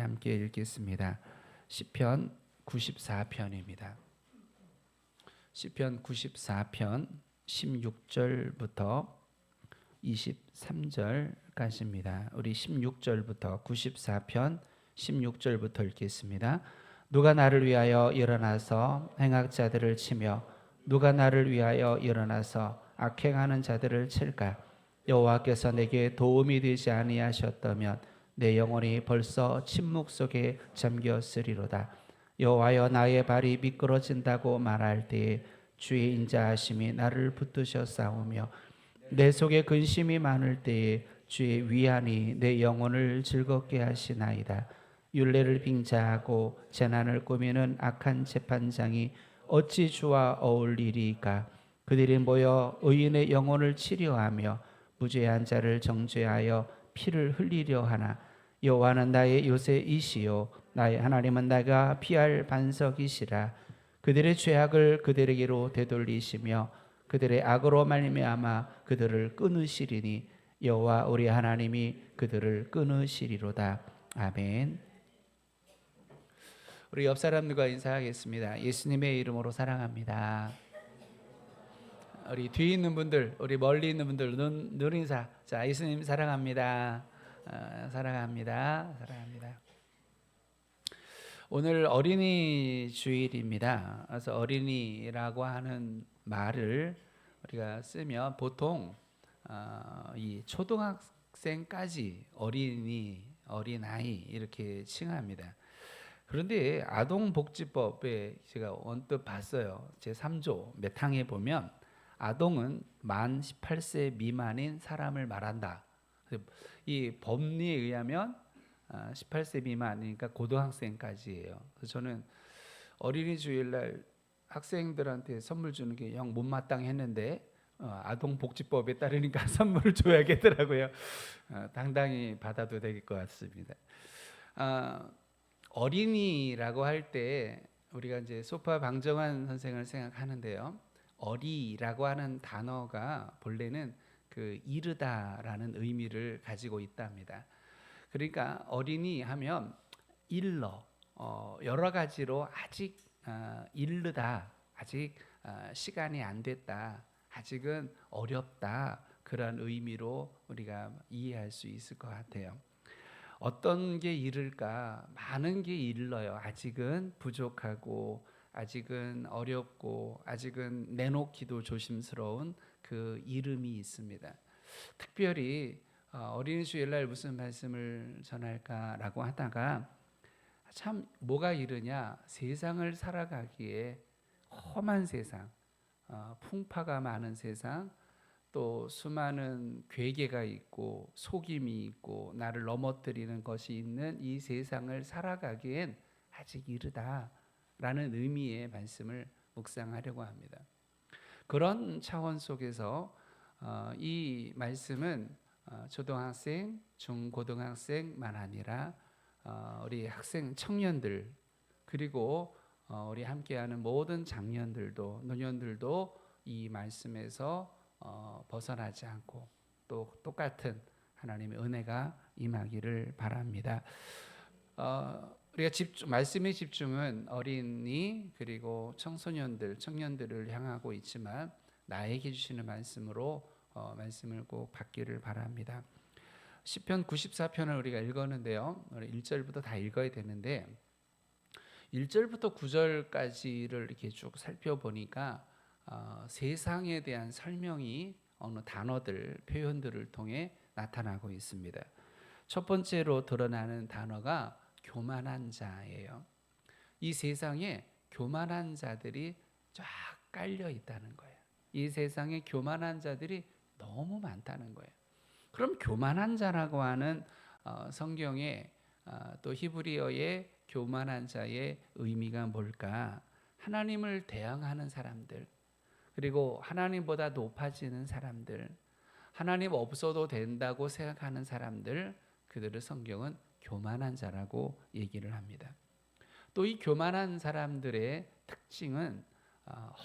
함께 읽겠습니다. 시편 94편입니다. 시편 94편 16절부터 23절까지입니다. 우리 16절부터 94편 16절부터 읽겠습니다. 누가 나를 위하여 일어나서 행악자들을 치며 누가 나를 위하여 일어나서 악행하는 자들을 칠까? 여호와께서 내게 도움이 되지 아니하셨다면 내 영혼이 벌써 침묵 속에 잠겼으리로다. 여호와여, 나의 발이 미끄러진다고 말할 때에 주의 인자하심이 나를 붙드셔 싸우며 내 속에 근심이 많을 때에 주의 위안이 내 영혼을 즐겁게 하시나이다. 율례를 빙자하고 재난을 꾸미는 악한 재판장이 어찌 주와 어울리리까? 그들이 모여 의인의 영혼을 치려하며 무죄한 자를 정죄하여 피를 흘리려 하나. 여호와는 나의 요새이시요 나의 하나님은 내가 피할 반석이시라. 그들의 죄악을 그들에게로 되돌리시며 그들의 악으로 말미암아 그들을 끊으시리니 여호와 우리 하나님이 그들을 끊으시리로다. 아멘. 우리 옆 사람들과 인사하겠습니다. 예수님의 이름으로 사랑합니다. 우리 뒤에 있는 분들, 우리 멀리 있는 분들 눈 인사. 자, 예수님 사랑합니다. 사랑합니다. 사랑합니다. 오늘 어린이 주일입니다. 그래서 어린이라고 하는 말을 우리가 쓰면 보통 이 초등학생까지 어린아이 이렇게 칭합니다. 그런데 아동복지법에 제가 언뜻 봤어요. 제3조 몇 항에 보면 아동은 만 18세 미만인 사람을 말한다. 이 법리에 의하면 18세 미만이니까 고등학생까지예요. 그래서 저는 어린이 주일날 학생들한테 선물 주는 게 영 못마땅했는데 아동복지법에 따르니까 선물을 줘야겠더라고요. 당당히 받아도 될 것 같습니다. 어린이라고 할 때 우리가 이제 소파 방정환 선생을 생각하는데요. 어리라고 하는 단어가 본래는 그 이르다라는 의미를 가지고 있답니다. 그러니까 어린이 하면 일러, 여러 가지로 아직 이르다, 아직 시간이 안 됐다, 아직은 어렵다, 그런 의미로 우리가 이해할 수 있을 것 같아요. 어떤 게 이를까? 많은 게 일러요. 아직은 부족하고 아직은 어렵고 아직은 내놓기도 조심스러운 그 이름이 있습니다. 특별히 어린이 주일날 무슨 말씀을 전할까라고 하다가 참 뭐가 이르냐? 세상을 살아가기에 험한 세상, 풍파가 많은 세상, 또 수많은 괴계가 있고 속임이 있고 나를 넘어뜨리는 것이 있는 이 세상을 살아가기엔 아직 이르다라는 의미의 말씀을 묵상하려고 합니다. 그런 차원 속에서 이 말씀은 초등학생, 중고등학생만 아니라 우리 학생 청년들 그리고 우리 함께하는 모든 장년들도 노년들도 이 말씀에서 벗어나지 않고 또 똑같은 하나님의 은혜가 임하기를 바랍니다. 우리가 말씀의 집중은 어린이 그리고 청소년들, 청년들을 향하고 있지만 나에게 주시는 말씀으로 말씀을 꼭 받기를 바랍니다. 시편 94편을 우리가 읽었는데요. 1절부터 다 읽어야 되는데 1절부터 9절까지를 이렇게 쭉 살펴보니까 세상에 대한 설명이 어느 단어들, 표현들을 통해 나타나고 있습니다. 첫 번째로 드러나는 단어가 교만한 자예요. 이 세상에 교만한 자들이 쫙 깔려 있다는 거예요. 이 세상에 교만한 자들이 너무 많다는 거예요. 그럼 교만한 자라고 하는 성경의 또 히브리어의 교만한 자의 의미가 뭘까? 하나님을 대항하는 사람들, 그리고 하나님보다 높아지는 사람들, 하나님 없어도 된다고 생각하는 사람들, 그들을 성경은 교만한 자라고 얘기를 합니다. 또 이 교만한 사람들의 특징은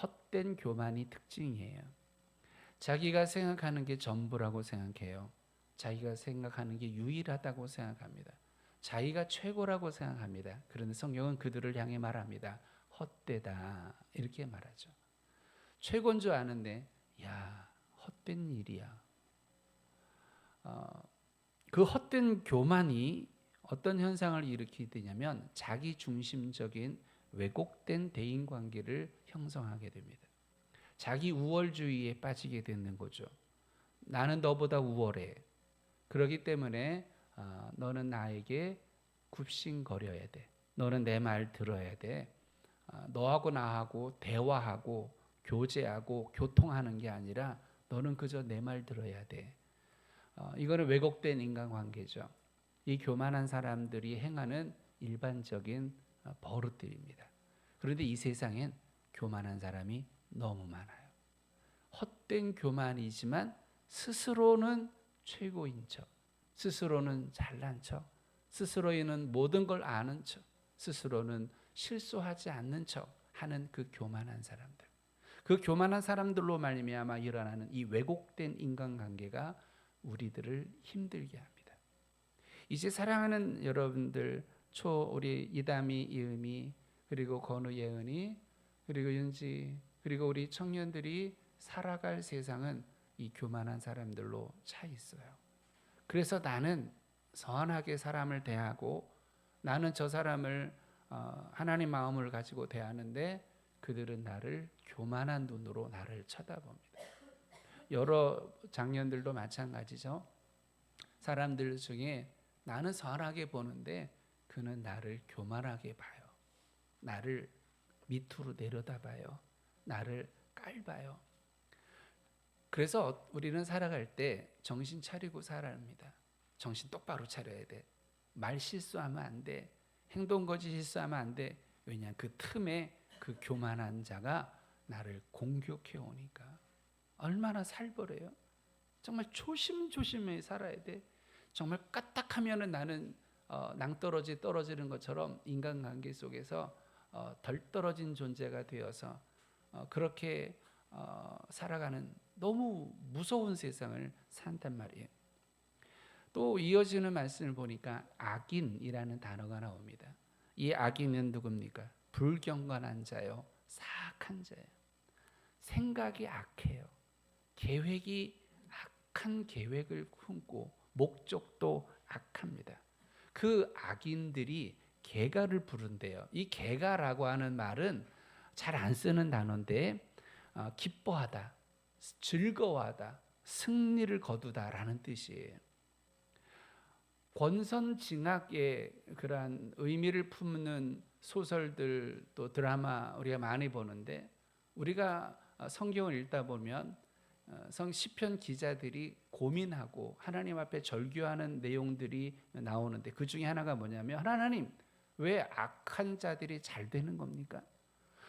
헛된 교만이 특징이에요. 자기가 생각하는 게 전부라고 생각해요. 자기가 생각하는 게 유일하다고 생각합니다. 자기가 최고라고 생각합니다. 그런데 성경은 그들을 향해 말합니다. 헛되다 이렇게 말하죠. 최고인 줄 아는데 야 헛된 일이야. 그 헛된 교만이 어떤 현상을 일으키냐면 자기 중심적인 왜곡된 대인관계를 형성하게 됩니다. 자기 우월주의에 빠지게 되는 거죠. 나는 너보다 우월해. 그렇기 때문에 너는 나에게 굽신거려야 돼. 너는 내 말 들어야 돼. 너하고 나하고 대화하고 교제하고 교통하는 게 아니라 너는 그저 내 말 들어야 돼. 이거는 왜곡된 인간관계죠. 이 교만한 사람들이 행하는 일반적인 버릇들입니다. 그런데 이 세상엔 교만한 사람이 너무 많아요. 헛된 교만이지만 스스로는 최고인 척, 스스로는 잘난 척, 스스로는 모든 걸 아는 척, 스스로는 실수하지 않는 척 하는 그 교만한 사람들. 그 교만한 사람들로 말미암아 일어나는 이 왜곡된 인간관계가 우리들을 힘들게 합니다. 이제 사랑하는 여러분들, 우리 이담이, 이음이, 그리고 건우, 예은이, 그리고 윤지, 그리고 우리 청년들이 살아갈 세상은 이 교만한 사람들로 차 있어요. 그래서 나는 선하게 사람을 대하고 나는 저 사람을 하나님 마음을 가지고 대하는데 그들은 나를 교만한 눈으로 나를 쳐다봅니다. 여러 장년들도 마찬가지죠. 사람들 중에 나는 선하게 보는데 그는 나를 교만하게 봐요. 나를 밑으로 내려다봐요. 나를 깔봐요. 그래서 우리는 살아갈 때 정신 차리고 살아야 합니다. 정신 똑바로 차려야 돼. 말 실수하면 안 돼. 행동 거짓 실수하면 안 돼. 왜냐 그 틈에 그 교만한 자가 나를 공격해 오니까. 얼마나 살벌해요. 정말 조심조심히 살아야 돼. 정말 까딱하면은 나는 낭떠러지 떨어지는 것처럼 인간관계 속에서 덜 떨어진 존재가 되어서 그렇게 살아가는 너무 무서운 세상을 산단 말이에요. 또 이어지는 말씀을 보니까 악인이라는 단어가 나옵니다. 이 악인은 누굽니까? 불경건한 자요, 사악한 자예요. 생각이 악해요. 계획이 악한 계획을 품고 목적도 악합니다. 그 악인들이 개가를 부른대요. 이 개가라고 하는 말은 잘 안 쓰는 단어인데 기뻐하다, 즐거워하다, 승리를 거두다라는 뜻이에요. 권선징악의 그러한 의미를 품는 소설들 또 드라마 우리가 많이 보는데 우리가 성경을 읽다 보면 시편 기자들이 고민하고 하나님 앞에 절규하는 내용들이 나오는데 그 중에 하나가 뭐냐면 하나님 왜 악한 자들이 잘 되는 겁니까?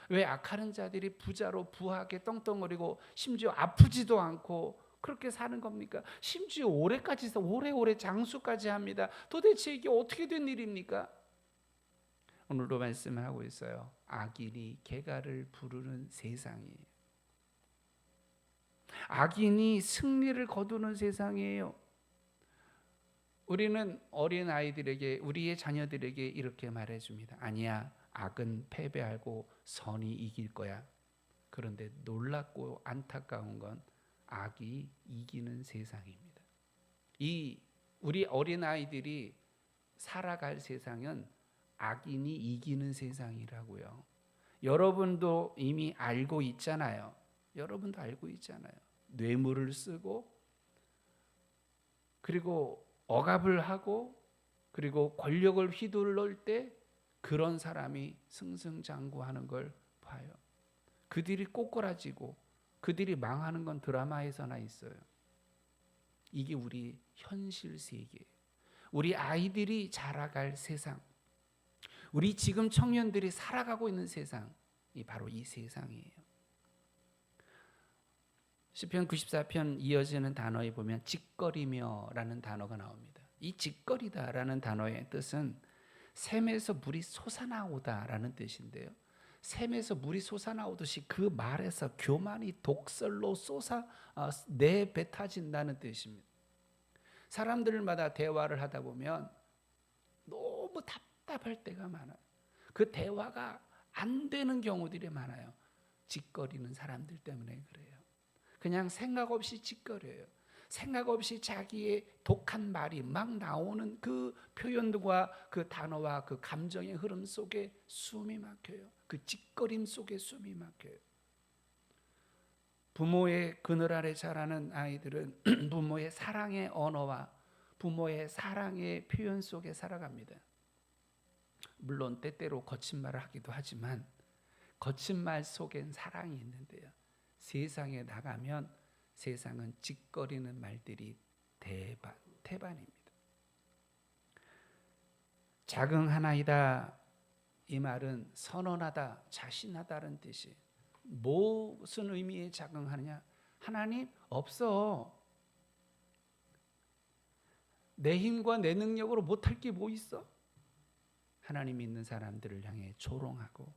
왜 악하는 자들이 부자로 부하게 떵떵거리고 심지어 아프지도 않고 그렇게 사는 겁니까? 심지어 오래까지 오래오래 장수까지 합니다. 도대체 이게 어떻게 된 일입니까? 오늘도 말씀을 하고 있어요. 악인이 개가를 부르는 세상이에요. 악인이 승리를 거두는 세상이에요. 우리는 어린 아이들에게 우리의 자녀들에게 이렇게 말해줍니다. 아니야, 악은 패배하고 선이 이길 거야. 그런데 놀랍고 안타까운 건 악이 이기는 세상입니다. 우리 어린 아이들이 살아갈 세상은 악인이 이기는 세상이라고요. 여러분도 이미 알고 있잖아요. 여러분도 알고 있잖아요. 뇌물을 쓰고 그리고 억압을 하고 그리고 권력을 휘둘러 때 그런 사람이 승승장구하는 걸 봐요. 그들이 꼬꾸라지고 그들이 망하는 건 드라마에서나 있어요. 이게 우리 현실 세계예요. 우리 아이들이 자라갈 세상, 우리 지금 청년들이 살아가고 있는 세상이 바로 이 세상이에요. 시편 94편 이어지는 단어에 보면 짓거리며라는 단어가 나옵니다. 이 짓거리다라는 단어의 뜻은 샘에서 물이 솟아나오다라는 뜻인데요. 샘에서 물이 솟아나오듯이 그 말에서 교만이 독설로 내뱉어진다는 뜻입니다. 사람들마다 대화를 하다 보면 너무 답답할 때가 많아요. 그 대화가 안 되는 경우들이 많아요. 짓거리는 사람들 때문에 그래요. 그냥 생각 없이 짓거려요. 생각 없이 자기의 독한 말이 막 나오는 그 표현과 그 단어와 그 감정의 흐름 속에 숨이 막혀요. 그 짓거림 속에 숨이 막혀요. 부모의 그늘 아래 자라는 아이들은 부모의 사랑의 언어와 부모의 사랑의 표현 속에 살아갑니다. 물론 때때로 거친 말을 하기도 하지만 거친 말 속엔 사랑이 있는데요. 세상에 나가면 세상은 짓거리는 말들이 태반입니다. 자긍하나이다, 이 말은 선언하다, 자신하다는 뜻이. 무슨 의미의 자긍하느냐? 하나님 없어. 내 힘과 내 능력으로 못할 게 뭐 있어? 하나님 믿는 사람들을 향해 조롱하고,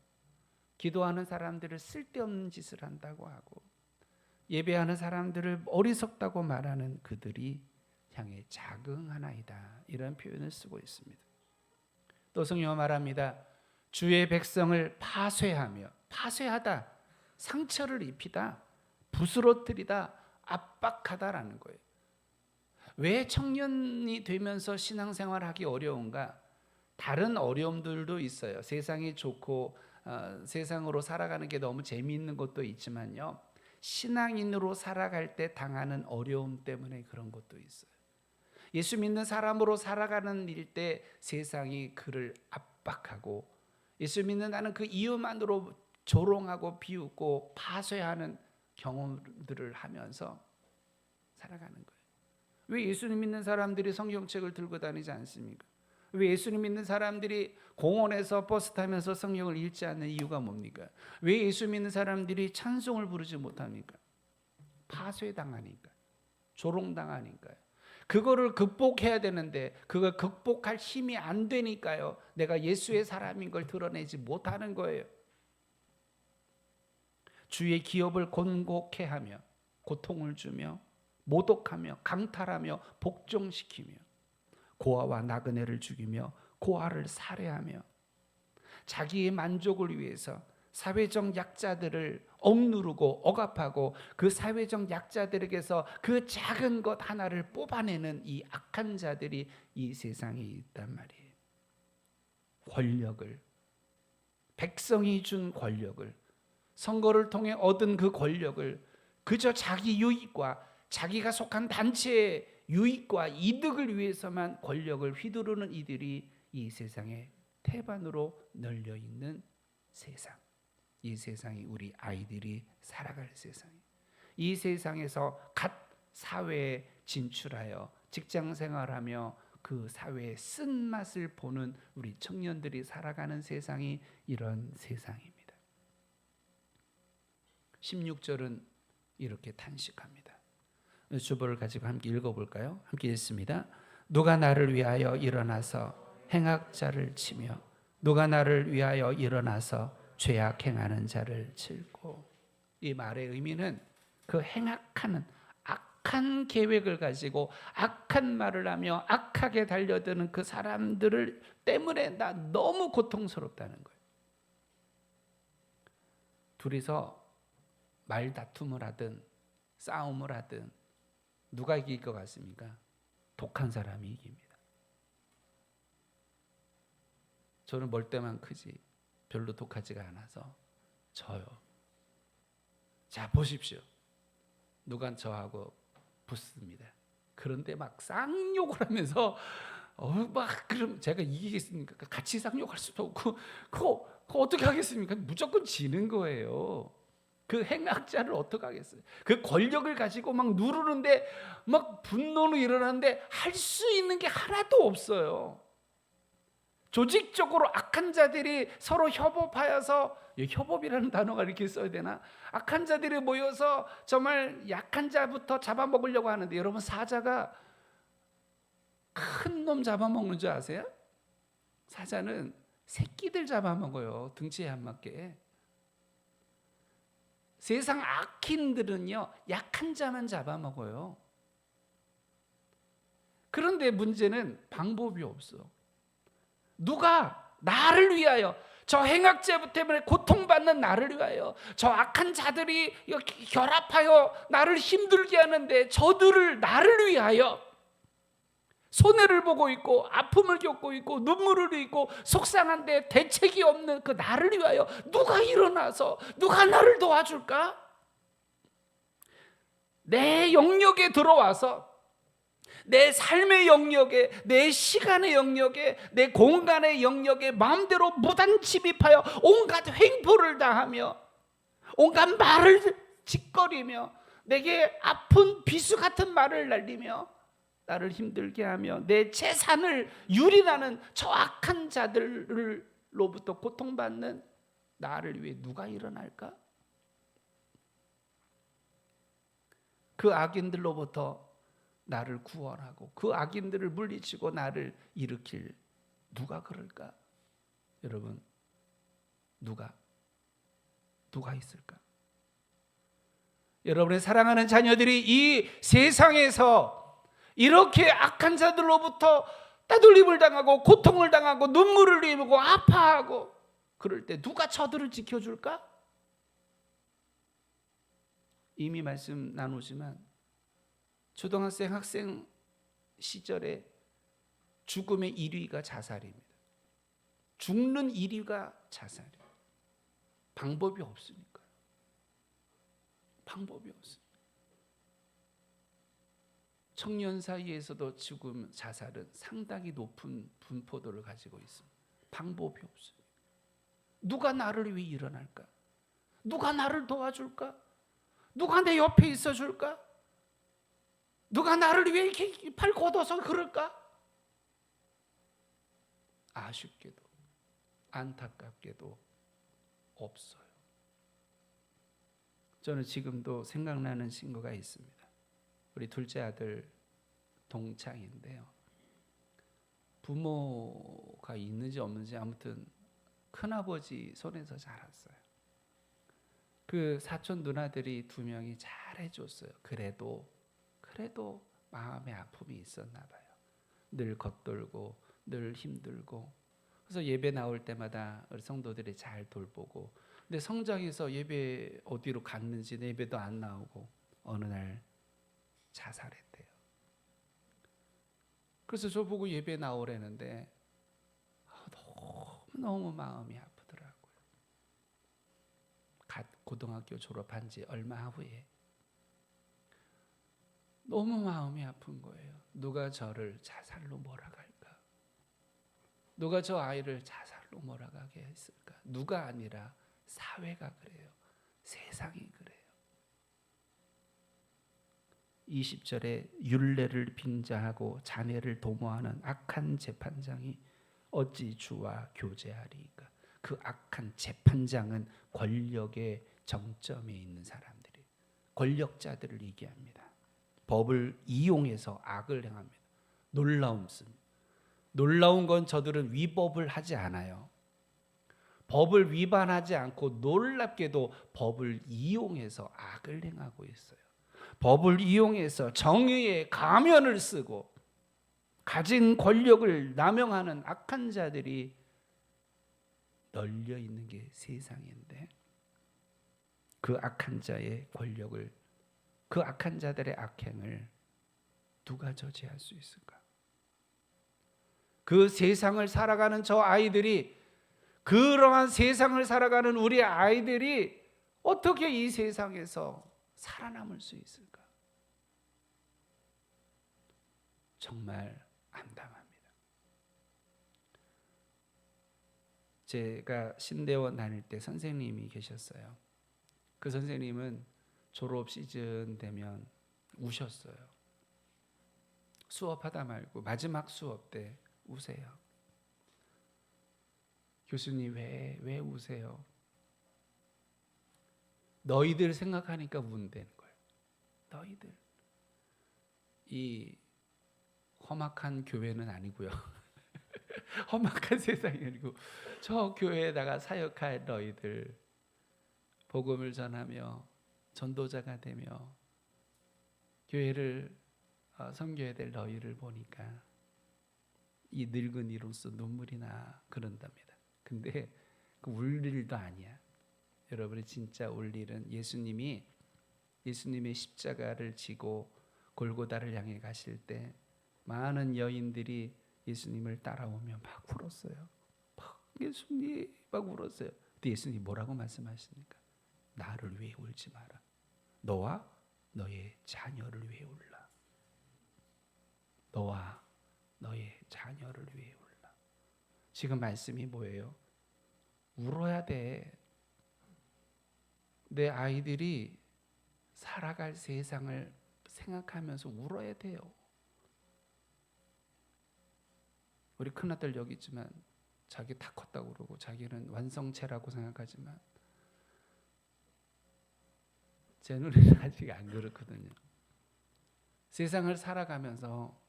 기도하는 사람들을 쓸데없는 짓을 한다고 하고, 예배하는 사람들을 어리석다고 말하는 그들이 향해 자긍하나이다, 이런 표현을 쓰고 있습니다. 또 성경은 말합니다. 주의 백성을 파쇄하며, 파쇄하다, 상처를 입히다, 부스러뜨리다, 압박하다라는 거예요. 왜 청년이 되면서 신앙생활하기 어려운가? 다른 어려움들도 있어요. 세상이 좋고 세상으로 살아가는 게 너무 재미있는 것도 있지만요, 신앙인으로 살아갈 때 당하는 어려움 때문에 그런 것도 있어요. 예수 믿는 사람으로 살아가는 일 때 세상이 그를 압박하고, 예수 믿는다는 그 이유만으로 조롱하고 비웃고 파쇄하는 경험들을 하면서 살아가는 거예요. 왜 예수님 믿는 사람들이 성경책을 들고 다니지 않습니까? 왜 예수님 믿는 사람들이 공원에서 버스 타면서 성경을 읽지 않는 이유가 뭡니까? 왜 예수 믿는 사람들이 찬송을 부르지 못합니까? 파쇄당하니까, 조롱당하니까요. 그거를 극복해야 되는데 그걸 극복할 힘이 안 되니까요, 내가 예수의 사람인 걸 드러내지 못하는 거예요. 주의 기업을 곤곡해 하며, 고통을 주며, 모독하며, 강탈하며, 복종시키며, 고아와 나그네를 죽이며 고아를 살해하며, 자기의 만족을 위해서 사회적 약자들을 억누르고 억압하고, 그 사회적 약자들에게서 그 작은 것 하나를 뽑아내는 이 악한 자들이 이 세상에 있단 말이에요. 권력을, 백성이 준 권력을, 선거를 통해 얻은 그 권력을 그저 자기 유익과 자기가 속한 단체의 유익과 이득을 위해서만 권력을 휘두르는 이들이 이 세상에 태반으로 널려 있는 세상. 이 세상이 우리 아이들이 살아갈 세상이에요. 이 세상에서 갓 사회에 진출하여 직장 생활하며 그 사회의 쓴맛을 보는 우리 청년들이 살아가는 세상이 이런 세상입니다. 16절은 이렇게 탄식합니다. 주보를 가지고 함께 읽어볼까요? 함께 읽습니다. 누가 나를 위하여 일어나서 행악자를 치며, 누가 나를 위하여 일어나서 죄악 행하는 자를 칠고. 이 말의 의미는 그 행악하는 악한 계획을 가지고 악한 말을 하며 악하게 달려드는 그 사람들을 때문에 나 너무 고통스럽다는 거예요. 둘이서 말다툼을 하든 싸움을 하든 누가 이길 것 같습니까? 독한 사람이 이깁니다. 저는 멀때만 크지 별로 독하지가 않아서 져요. 자, 보십시오. 누가 저하고 붙습니다. 그런데 막 쌍욕을 하면서 막 그럼 제가 이기겠습니까? 같이 쌍욕할 수도 없고 그거 어떻게 하겠습니까? 무조건 지는 거예요. 그 행악자를 어떻게 하겠어요? 그 권력을 가지고 막 누르는데 막 분노는 일어나는데 할 수 있는 게 하나도 없어요. 조직적으로 악한 자들이 서로 협업하여서, 협업이라는 단어가 이렇게 써야 되나? 악한 자들이 모여서 정말 약한 자부터 잡아먹으려고 하는데, 여러분 사자가 큰 놈 잡아먹는 줄 아세요? 사자는 새끼들 잡아먹어요. 등치에 안 맞게. 세상 악인들은요, 약한 자만 잡아먹어요. 그런데 문제는 방법이 없어. 누가 나를 위하여, 저 행악죄 때문에 고통받는 나를 위하여, 저 악한 자들이 결합하여 나를 힘들게 하는데 저들을 나를 위하여 손해를 보고 있고 아픔을 겪고 있고 눈물을 흘리고 속상한데 대책이 없는 그 나를 위하여 누가 일어나서 누가 나를 도와줄까? 내 영역에 들어와서 내 삶의 영역에, 내 시간의 영역에, 내 공간의 영역에 마음대로 무단 침입하여 온갖 횡포를 당하며 온갖 말을 짓거리며 내게 아픈 비수 같은 말을 날리며 나를 힘들게 하며 내 재산을 유린하는 저 악한 자들로부터 고통받는 나를 위해 누가 일어날까? 그 악인들로부터 나를 구원하고 그 악인들을 물리치고 나를 일으킬 누가 그럴까? 여러분, 누가 있을까? 여러분의 사랑하는 자녀들이 이 세상에서 이렇게 악한 자들로부터 따돌림을 당하고 고통을 당하고 눈물을 흘리고 아파하고 그럴 때 누가 저들을 지켜줄까? 이미 말씀 나누지만 초등학생 학생 시절에 죽음의 1위가 자살입니다. 죽는 1위가 자살이에요. 방법이 없으니까. 방법이 없습니다. 청년 사이에서도 지금 자살은 상당히 높은 분포도를 가지고 있습니다. 방법이 없어요. 누가 나를 위해 일어날까? 누가 나를 도와줄까? 누가 내 옆에 있어줄까? 누가 나를 위해 이렇게 팔 걷어서 그럴까? 아쉽게도 안타깝게도 없어요. 저는 지금도 생각나는 친구가 있습니다. 우리 둘째 아들 동창인데요. 부모가 있는지 없는지 아무튼 큰아버지 손에서 자랐어요. 그 사촌 누나들이 2명이 잘해줬어요. 그래도 마음의 아픔이 있었나 봐요. 늘 겉돌고 늘 힘들고. 그래서 예배 나올 때마다 우리 성도들이 잘 돌보고. 근데 성장해서 예배 어디로 갔는지 예배도 안 나오고 어느 날 자살했대요. 그래서 저보고 예배 나오라는데 너무 마음이 아프더라고요. 갓 고등학교 졸업한 지 얼마 후에 너무 마음이 아픈 거예요. 누가 저를 자살로 몰아갈까? 누가 저 아이를 자살로 몰아가게 했을까? 누가 아니라 사회가 그래요. 세상이 그래요. 20절에 율례를 빙자하고 자네를 도모하는 악한 재판장이 어찌 주와 교제하리이까? 그 악한 재판장은 권력의 정점에 있는 사람들이, 권력자들을 얘기합니다. 법을 이용해서 악을 행합니다. 놀라운 건 저들은 위법을 하지 않아요. 법을 위반하지 않고 놀랍게도 법을 이용해서 악을 행하고 있어요. 법을 이용해서 정의의 가면을 쓰고 가진 권력을 남용하는 악한 자들이 널려 있는 게 세상인데, 그 악한 자의 권력을, 그 악한 자들의 악행을 누가 저지할 수 있을까? 그 세상을 살아가는 저 아이들이, 그러한 세상을 살아가는 우리 아이들이 어떻게 이 세상에서 살아남을 수 있을까? 정말 암담합니다. 제가 신대원 다닐 때 선생님이 계셨어요. 그 선생님은 졸업 시즌 되면 우셨어요. 수업하다 말고 마지막 수업 때 우세요. 교수님 왜 우세요? 너희들 생각하니까 운다는 거예요. 너희들. 이 험악한 교회는 아니고요. 험악한 세상이 아니고 저 교회에다가 사역할 너희들, 복음을 전하며 전도자가 되며 교회를 섬겨야 될 너희를 보니까 이 늙은이로서 눈물이 나 그런답니다. 근데 그 울 일도 아니야. 여러분이 진짜 울 일은 예수님의 십자가를 지고 골고다를 향해 가실 때 많은 여인들이 예수님을 따라오며 막 울었어요. 막 예수님 막 울었어요. 근데 예수님이 뭐라고 말씀하십니까? 나를 위해 울지 마라. 너와 너의 자녀를 위해 울라. 너와 너의 자녀를 위해 울라. 지금 말씀이 뭐예요? 울어야 돼. 내 아이들이 살아갈 세상을 생각하면서 울어야 돼요. 우리 큰아들 여기 있지만 자기 다 컸다고 그러고 자기는 완성체라고 생각하지만 제 눈에는 아직 안 그렇거든요. 세상을 살아가면서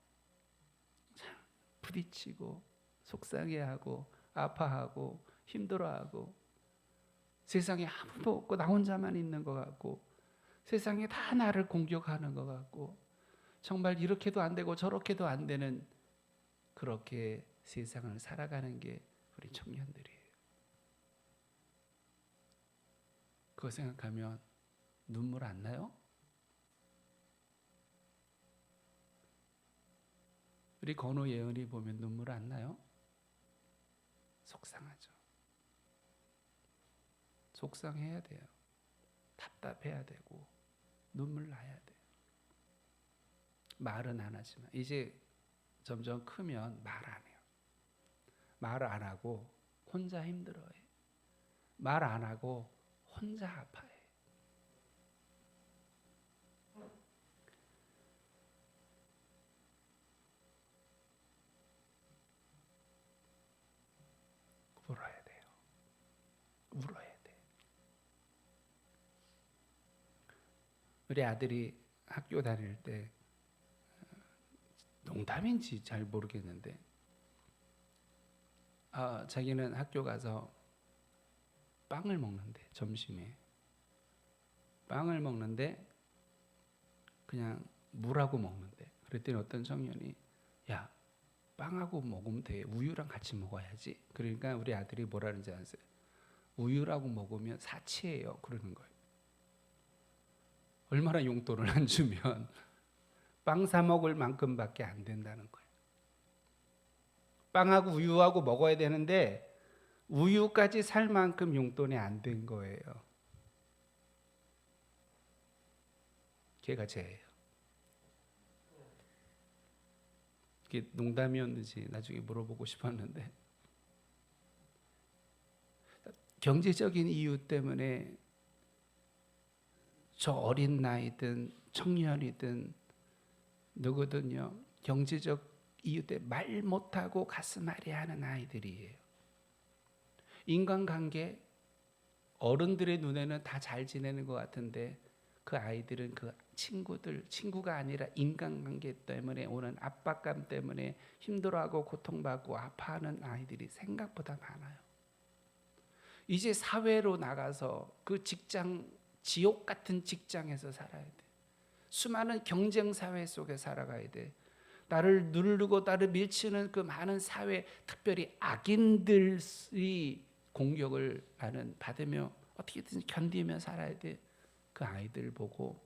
부딪히고 속상해하고 아파하고 힘들어하고 세상에 아무도 없고 나 혼자만 있는 것 같고 세상에 다 나를 공격하는 것 같고 정말 이렇게도 안 되고 저렇게도 안 되는 그렇게 세상을 살아가는 게 우리 청년들이에요. 그거 생각하면 눈물 안 나요? 우리 건호 예언이 보면 눈물 안 나요? 속상하죠. 속상해야 돼요. 답답해야 되고 눈물 나야 돼요. 말은 안 하지만 이제 점점 크면 말 안 해요. 말 안 하고 혼자 힘들어해. 말 안 하고 혼자 아파해. 울어야 돼요. 울어야 돼. 우리 아들이 학교 다닐 때 농담인지 잘 모르겠는데 자기는 학교 가서 빵을 먹는데 점심에 빵을 먹는데 그냥 물하고 먹는데 그랬더니 어떤 청년이 야 빵하고 먹으면 돼. 우유랑 같이 먹어야지. 그러니까 우리 아들이 뭐라는지 아세요? 우유라고 먹으면 사치예요. 그러는 거예요. 얼마나 용돈을 안 주면 빵 사 먹을 만큼밖에 안 된다는 거예요. 빵하고 우유하고 먹어야 되는데 우유까지 살 만큼 용돈이 안 된 거예요. 걔가 쟤예요. 이게 농담이었는지 나중에 물어보고 싶었는데 경제적인 이유 때문에 저 어린 나이든 청년이든 누구든요 경제적 이유 때문에 말 못하고 가슴 아리하는 아이들이에요. 인간관계 어른들의 눈에는 다 잘 지내는 것 같은데 그 아이들은 그 친구가 아니라 인간관계 때문에 오는 압박감 때문에 힘들어하고 고통받고 아파하는 아이들이 생각보다 많아요. 이제 사회로 나가서 그 직장 지옥 같은 직장에서 살아야 돼. 수많은 경쟁 사회 속에 살아가야 돼. 나를 누르고 나를 밀치는 그 많은 사회, 특별히 악인들이 공격을 받으며 어떻게든 견디며 살아야 돼. 그 아이들 보고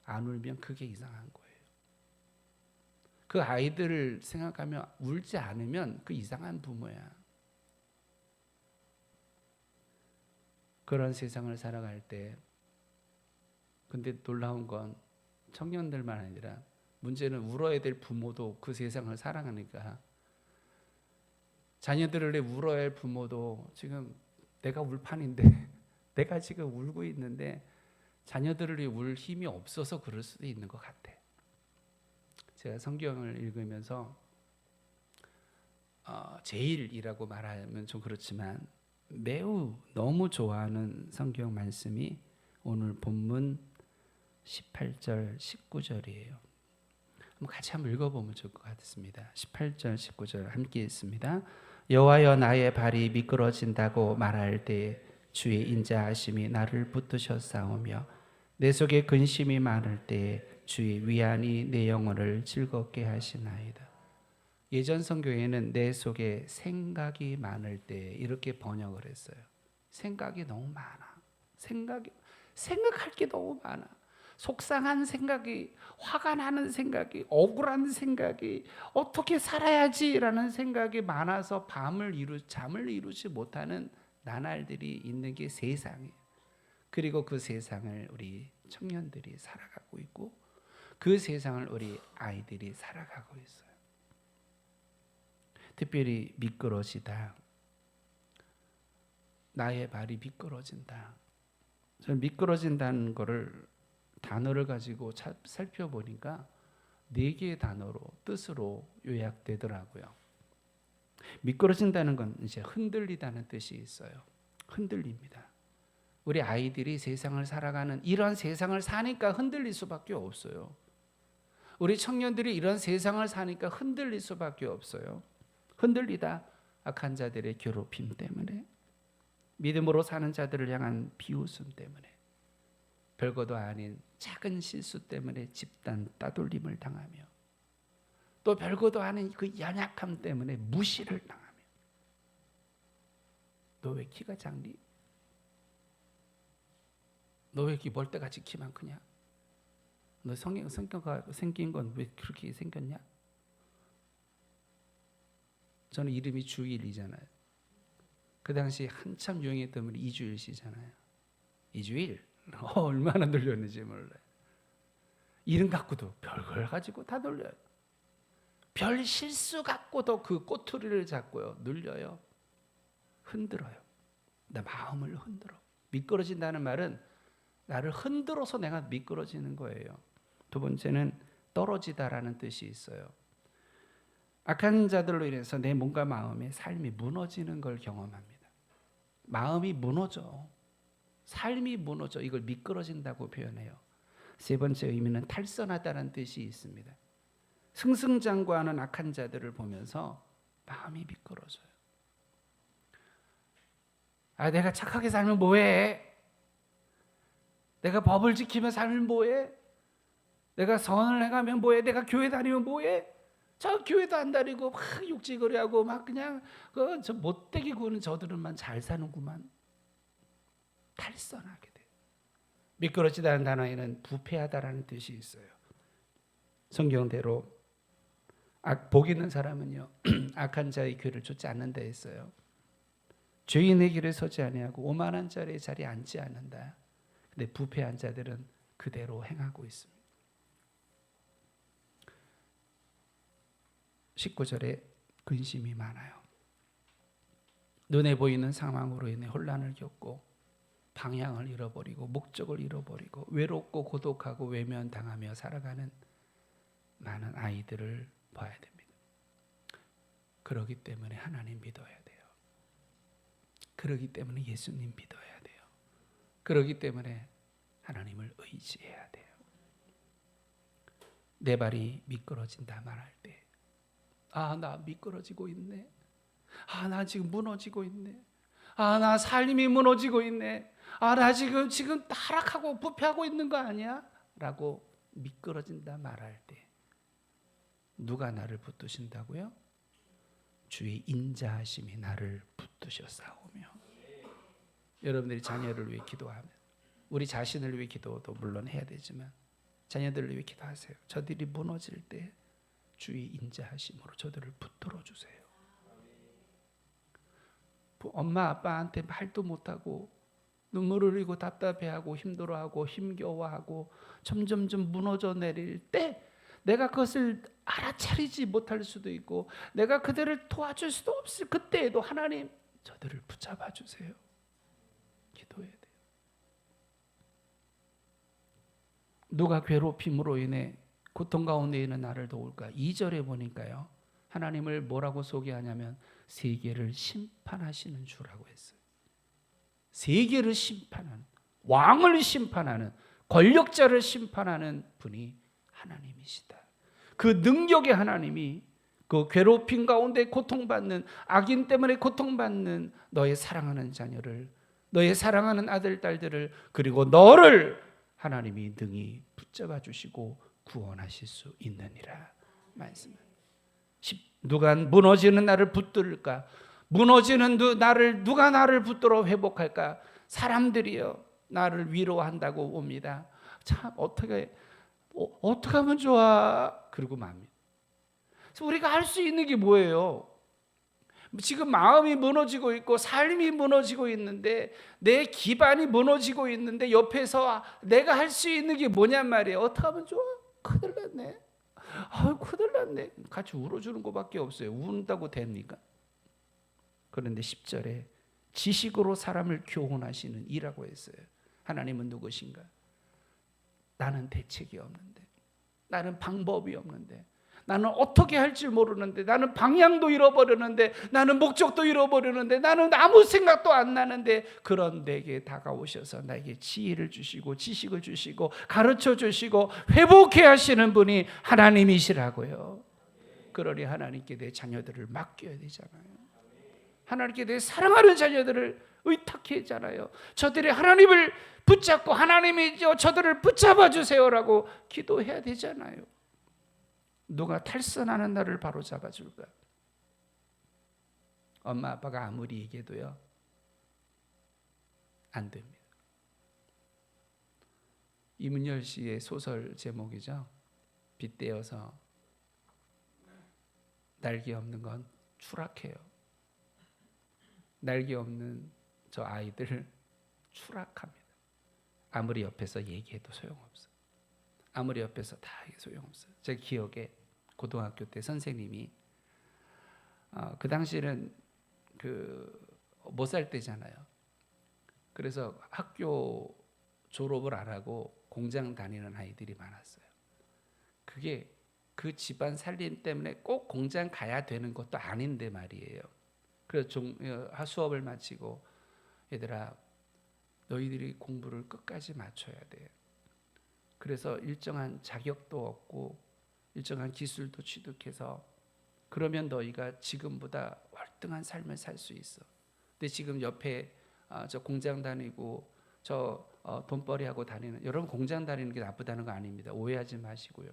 안 울면 그게 이상한 거예요. 그 아이들을 생각하며 울지 않으면 그 이상한 부모야. 그런 세상을 살아갈 때 근데 놀라운 건 청년들만 아니라 문제는 울어야 될 부모도 그 세상을 살아가니까 자녀들을 위해 울어야 할 부모도 지금 내가 울판인데 내가 지금 울고 있는데 자녀들을 위해 울 힘이 없어서 그럴 수도 있는 것 같아. 제가 성경을 읽으면서 제일이라고 말하면 좀 그렇지만 매우 너무 좋아하는 성경 말씀이 오늘 본문 18절 19절이에요. 같이 한번 읽어보면 좋을 것 같습니다. 18절 19절 함께 읽습니다. 여호와여 나의 발이 미끄러진다고 말할 때 주의 인자하심이 나를 붙드셨사오며 내 속에 근심이 많을 때 주의 위안이 내 영혼을 즐겁게 하시나이다. 예전 성경에는 내 속에 생각이 많을 때 이렇게 번역을 했어요. 생각이 너무 많아. 생각할 게 너무 많아. 속상한 생각이, 화가 나는 생각이, 억울한 생각이, 어떻게 살아야지라는 생각이 많아서 잠을 이루지 못하는 나날들이 있는 게 세상이에요. 그리고 그 세상을 우리 청년들이 살아가고 있고 그 세상을 우리 아이들이 살아가고 있어요. 특별히 미끄러지다. 나의 발이 미끄러진다. 저는 미끄러진다는 거를 단어를 가지고 살펴보니까 4개의 단어로 뜻으로 요약되더라고요. 미끄러진다는 건 이제 흔들리다는 뜻이 있어요. 흔들립니다. 우리 아이들이 세상을 살아가는 이런 세상을 사니까 흔들릴 수밖에 없어요. 우리 청년들이 이런 세상을 사니까 흔들릴 수밖에 없어요. 흔들리다 악한 자들의 괴롭힘 때문에, 믿음으로 사는 자들을 향한 비웃음 때문에, 별것도 아닌 작은 실수 때문에 집단 따돌림을 당하며, 또 별것도 아닌 그 연약함 때문에 무시를 당하며, 너 왜 키가 작니? 너 왜 이렇게 멀때같이 키만 크냐? 너 성격가 생긴 건 왜 그렇게 생겼냐? 저는 이름이 주일이잖아요. 그 당시 한참 유행했던 분이 이주일 씨잖아요. 이주일 얼마나 놀렸는지 몰라요. 이름 갖고도 별걸 가지고 다 놀려요. 별 실수 갖고도 그 꼬투리를 잡고요, 눌려요. 흔들어요. 내 마음을 흔들어. 미끄러진다는 말은 나를 흔들어서 내가 미끄러지는 거예요. 두 번째는 떨어지다라는 뜻이 있어요. 악한 자들로 인해서 내 몸과 마음의 삶이 무너지는 걸 경험합니다. 마음이 무너져. 삶이 무너져. 이걸 미끄러진다고 표현해요. 세 번째 의미는 탈선하다는 뜻이 있습니다. 승승장구하는 악한 자들을 보면서 마음이 미끄러져요. 내가 착하게 살면 뭐해? 내가 법을 지키며 살면 뭐해? 내가 선을 행하면 뭐해? 내가 교회 다니면 뭐해? 저 교회도 안 다니고 막 육지거리하고 막 그냥 저 못되게 구는 저들은만 잘 사는구만. 탈선하게 돼. 미끄러지다는 단어에는 부패하다라는 뜻이 있어요. 성경대로 복 있는 사람은요 악한 자의 길을 쫓지 않는다 했어요. 죄인의 길에 서지 아니하고 오만한 자의 자리에 앉지 않는다. 근데 부패한 자들은 그대로 행하고 있습니다. 19절에 근심이 많아요. 눈에 보이는 상황으로 인해 혼란을 겪고 방향을 잃어버리고 목적을 잃어버리고 외롭고 고독하고 외면당하며 살아가는 많은 아이들을 봐야 됩니다. 그러기 때문에 하나님 믿어야 돼요. 그러기 때문에 예수님 믿어야 돼요. 그러기 때문에 하나님을 의지해야 돼요. 내 발이 미끄러진다 말할 때, 나 미끄러지고 있네. 나 지금 무너지고 있네. 나 삶이 무너지고 있네. 나 지금 타락하고 부패하고 있는 거 아니야? 라고 미끄러진다 말할 때 누가 나를 붙드신다고요? 주의 인자하심이 나를 붙드셔 싸우며. 여러분들이 자녀를 위해 기도하면, 우리 자신을 위해 기도도 물론 해야 되지만 자녀들을 위해 기도하세요. 저들이 무너질 때 주의 인자하심으로 저들을 붙들어 주세요. 엄마 아빠한테 말도 못하고 눈물을 흘리고 답답해하고 힘들어하고 힘겨워하고 점점점 무너져 내릴 때 내가 그것을 알아차리지 못할 수도 있고 내가 그들을 도와줄 수도 없을 그때에도 하나님 저들을 붙잡아 주세요. 기도해야 돼요. 누가 괴롭힘으로 인해 고통 가운데 있는 나를 도울까? 2절에 보니까요, 하나님을 뭐라고 소개하냐면 세계를 심판하시는 주라고 했어요. 세계를 심판하는, 왕을 심판하는, 권력자를 심판하는 분이 하나님이시다. 그 능력의 하나님이 그 괴롭힘 가운데 고통받는, 악인 때문에 고통받는 너의 사랑하는 자녀를, 너의 사랑하는 아들 딸들을, 그리고 너를 하나님이 능히 붙잡아 주시고 구원하실 수 있느니라 말씀을. 누가 무너지는 나를 붙들까? 무너지는 나를 누가 나를 붙들어 회복할까? 사람들이요 나를 위로한다고 옵니다. 참 어떻게 하면 좋아? 그러고 맙니다. 그래서 우리가 할 수 있는 게 뭐예요? 지금 마음이 무너지고 있고 삶이 무너지고 있는데 내 기반이 무너지고 있는데 옆에서 내가 할 수 있는 게 뭐냔 말이에요. 어떻게 하면 좋아? 큰일 났네. 큰일 났네. 같이 울어주는 것밖에 없어요. 운다고 됩니까? 그런데 10절에 지식으로 사람을 교훈하시는 이라고 했어요. 하나님은 누구신가? 나는 대책이 없는데, 나는 방법이 없는데, 나는 어떻게 할지 모르는데, 나는 방향도 잃어버렸는데, 나는 목적도 잃어버렸는데, 나는 아무 생각도 안 나는데, 그런 내게 다가오셔서 나에게 지혜를 주시고 지식을 주시고 가르쳐 주시고 회복해 하시는 분이 하나님이시라고요. 그러니 하나님께 내 자녀들을 맡겨야 되잖아요. 하나님께 내 사랑하는 자녀들을 의탁했잖아요. 저들이 하나님을 붙잡고 하나님이 저들을 붙잡아 주세요라고 기도해야 되잖아요. 누가 탈선하는 나를 바로 잡아줄까? 엄마 아빠가 아무리 얘기해도요 안 됩니다. 이문열 씨의 소설 제목이죠. 빗대어서 날개 없는 건 추락해요. 날개 없는 저 아이들 추락합니다. 아무리 옆에서 얘기해도 소용없어요. 아무리 옆에서 다 소용없어요. 제 기억에 고등학교 때 선생님이 그 당시에는 못 살 때잖아요. 그래서 학교 졸업을 안 하고 공장 다니는 아이들이 많았어요. 그게 그 집안 살림 때문에 꼭 공장 가야 되는 것도 아닌데 말이에요. 그래서 수업을 마치고 얘들아 너희들이 공부를 끝까지 마쳐야 돼. 그래서 일정한 자격도 얻고 일정한 기술도 취득해서 그러면 너희가 지금보다 월등한 삶을 살 수 있어. 근데 지금 옆에 저 공장 다니고 저 돈벌이하고 다니는, 여러분 공장 다니는 게 나쁘다는 거 아닙니다. 오해하지 마시고요.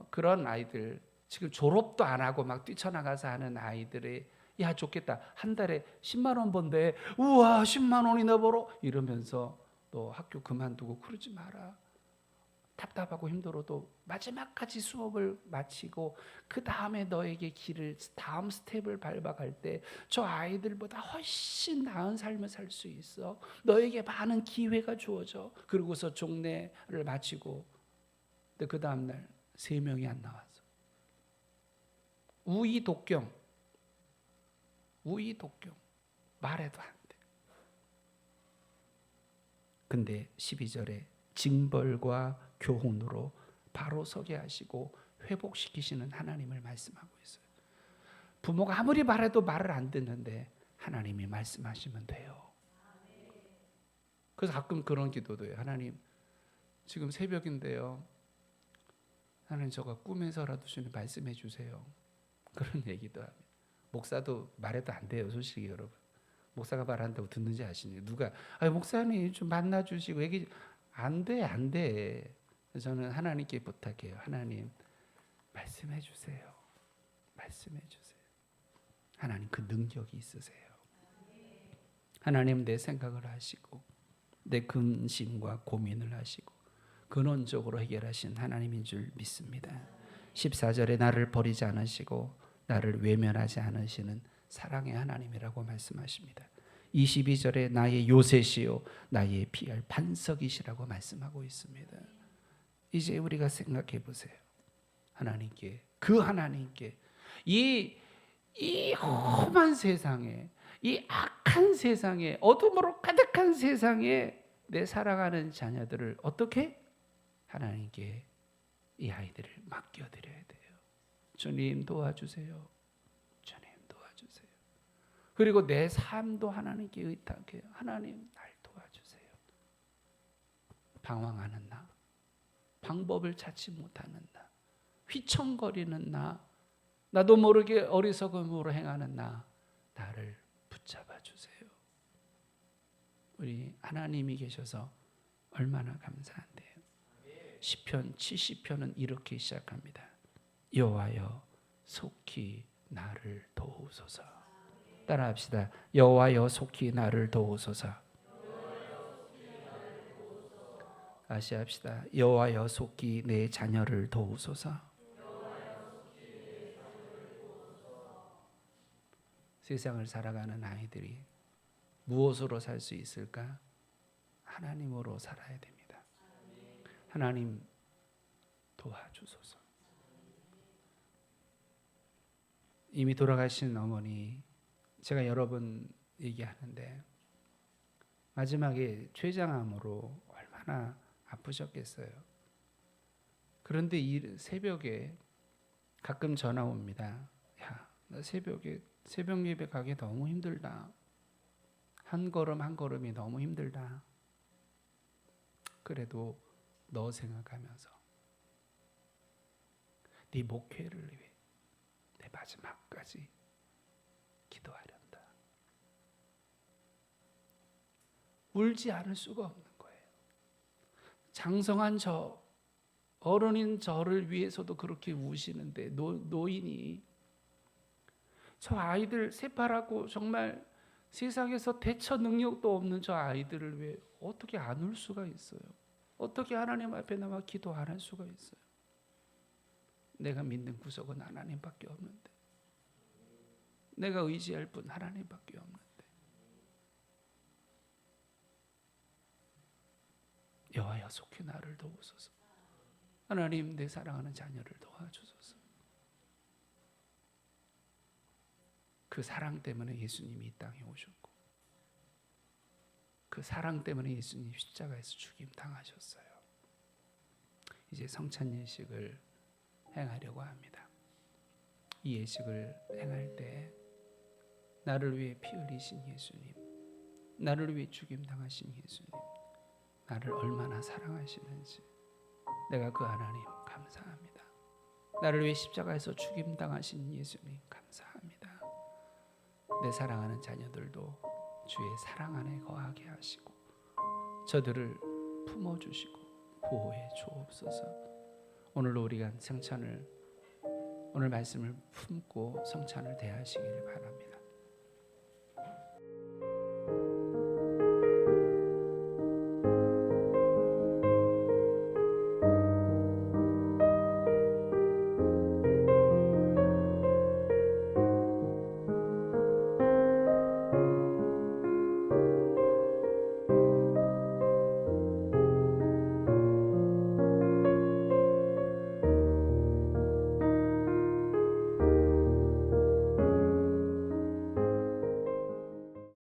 그런 아이들 지금 졸업도 안 하고 막 뛰쳐나가서 하는 아이들의 야 좋겠다. 한 달에 10만 원 번대. 우와 10만 원이나 벌어. 이러면서 너 학교 그만두고 그러지 마라. 답답하고 힘들어도 마지막까지 수업을 마치고 그 다음에 너에게 길을 다음 스텝을 밟아갈 때 저 아이들보다 훨씬 나은 삶을 살 수 있어. 너에게 많은 기회가 주어져. 그러고서 종례를 마치고 근데 그 다음날 3명이 안 나왔어. 우이독경 말해도 안 돼. 근데 12절에 징벌과 교훈으로 바로 서게 하시고 회복시키시는 하나님을 말씀하고 있어요. 부모가 아무리 말해도 말을 안 듣는데 하나님이 말씀하시면 돼요. 그래서 가끔 그런 기도도 해요. 하나님 지금 새벽인데요. 하나님 저가 꿈에서라도 주님 말씀해 주세요. 그런 얘기도 합니다. 목사도 말해도 안 돼요. 솔직히 여러분. 목사가 말한다고 듣는지 아시니까 누가 목사님 좀 만나주시고 얘기 안 돼. 저는 하나님께 부탁해요. 하나님 말씀해 주세요. 하나님 그 능력이 있으세요. 하나님 내 생각을 하시고 내 근심과 고민을 하시고 근원적으로 해결하신 하나님인 줄 믿습니다. 14절에 나를 버리지 않으시고 나를 외면하지 않으시는 사랑의 하나님이라고 말씀하십니다. 22절에 나의 요새시요 나의 피할 반석이시라고 말씀하고 있습니다. 이제 우리가 생각해 보세요. 하나님께 이 험한 세상에, 이 악한 세상에, 어둠으로 가득한 세상에 내 사랑하는 자녀들을 어떻게 하나님께 이 아이들을 맡겨드려야 돼요. 주님 도와주세요. 그리고 내 삶도 하나님께 의탁해요. 하나님 날 도와주세요. 방황하는 나, 방법을 찾지 못하는 나, 휘청거리는 나, 나도 모르게 어리석음으로 행하는 나를 붙잡아 주세요. 우리 하나님이 계셔서 얼마나 감사한데요. 시편 70편은 이렇게 시작합니다. 여호와여 속히 나를 도우소서. 따라합시다. 여호와여 속히 나를 도우소서. 다시 합시다. 여호와여 속히 내 자녀를 도우소서. 세상을 살아가는 아이들이 무엇으로 살 수 있을까? 하나님으로 살아야 됩니다. 하나님 도와주소서. 이미 돌아가신 어머니, 제가 여러 번 얘기하는데 마지막에 췌장암으로 얼마나 아프셨겠어요. 그런데 이 새벽에 가끔 전화 옵니다. 야, 나 새벽에 새벽 예배 가기 너무 힘들다. 한 걸음 한 걸음이 너무 힘들다. 그래도 너 생각하면서 네 목회를 위해 내 마지막까지 기도하련다. 울지 않을 수가 없는 거예요. 장성한 저 어른인 저를 위해서도 그렇게 우시는데 노인이 저 아이들 새파랗고 정말 세상에서 대처 능력도 없는 저 아이들을 위해 어떻게 안 울 수가 있어요? 어떻게 하나님 앞에 나와 기도 안 할 수가 있어요? 내가 믿는 구석은 하나님밖에 없는데, 내가 의지할 분 하나님밖에 없는데, 여호와여 속히 나를 도우소서. 하나님 내 사랑하는 자녀를 도와주소서. 그 사랑 때문에 예수님이 이 땅에 오셨고, 그 사랑 때문에 예수님 십자가에서 죽임 당하셨어요. 이제 성찬 예식을 행하려고 합니다. 이 예식을 행할 때 나를 위해 피 흘리신 예수님, 나를 위해 죽임 당하신 예수님, 나를 얼마나 사랑하시는지 내가 그 하나님 감사합니다. 나를 위해 십자가에서 죽임 당하신 예수님 감사합니다. 내 사랑하는 자녀들도 주의 사랑 안에 거하게 하시고 저들을 품어주시고 보호해 주옵소서. 오늘로 우리가 성찬을, 오늘 말씀을 품고 성찬을 대하시기를 바랍니다.